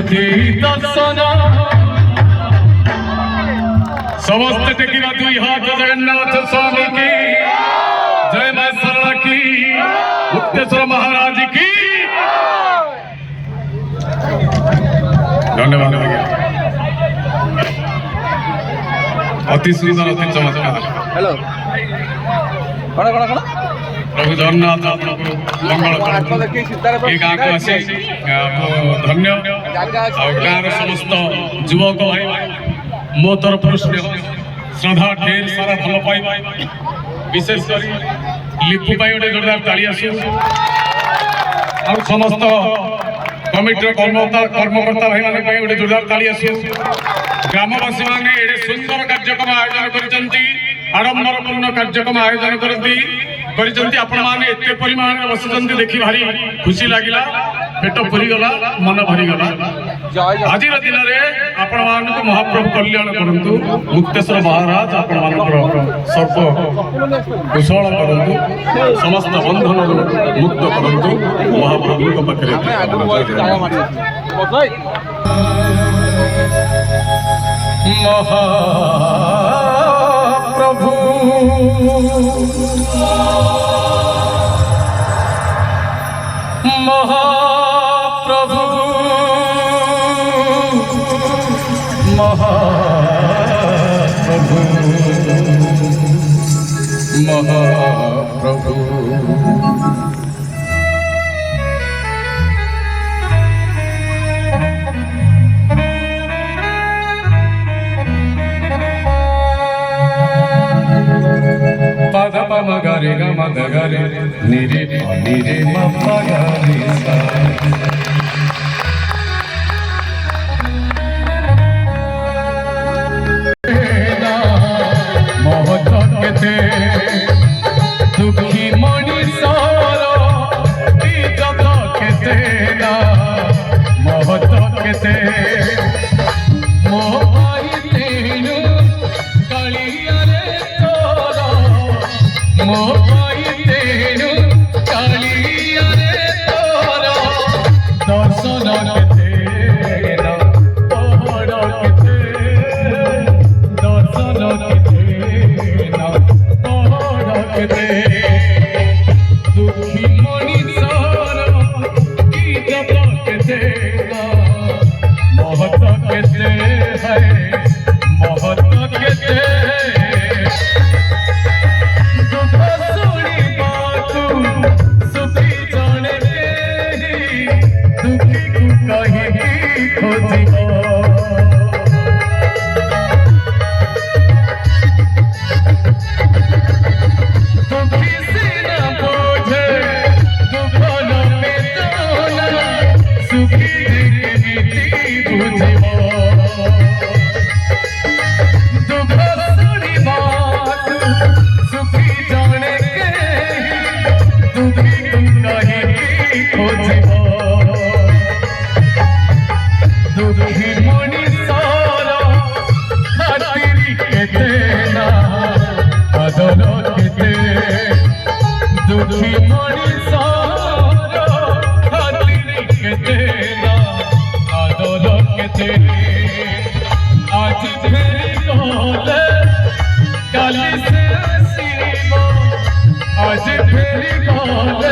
अतिथि दर्शन समस्त टेकिबा दुई हाथ जगन्नाथ स्वामी की जय मां सरला की मुक्तेश्वर महाराज की धन्यवाद भैया। अति सुंदर अति चमत्कार। हेलो प्रभु जगन्नाथ मंगल ये गाँव को आसी धन्य गाँव समस्त युवक भाई मो तरफ श्रद्धा ढेर सारा भल पाइबा विशेषकर लिपु पाई गोटे जोरदार ताली आसु समस्त कमिटर कर्मकर्ता भाई मान गोटे जोरदार ताली आसु ग्रामवासी मैंने ये सुंदर कार्यक्रम आयोजन करछंती आडंबरपूर्ण कार्यक्रम आयोजन करती आपण मैंने एत परिमाण बसुंच देखी भारी खुशी लगिला पेट भरीगला मन भरीगला। आज दिन में आपण मानक महाप्रभु कल्याण करंतु मुक्तेश्वर महाराज आपण मानकर सर्व कुशल करंतु समस्त बंधन मुक्त करंतु महाप्रभु को पाखरे महाप्रभु महाप्रभु महाप्रभु महाप्रभु पद पम गरे ग मद गरे निरे निरे म प गरे सा मोहत केते दुखी मनीषर ई जग केते ना मोहत केते मो आई तेनु कालिया रे तोरा मो आई तेनु कालिया रे तोरा दर्शन केते ना पहड़ केते दर्शन केते ना पहड़ केते दुखी मनीषर की जग केते ना महत केते है महत केते दुखी मनीषर खातिर केते ना आदर केते आज फेरी कहले काली से आसीबो आज फेरी कहले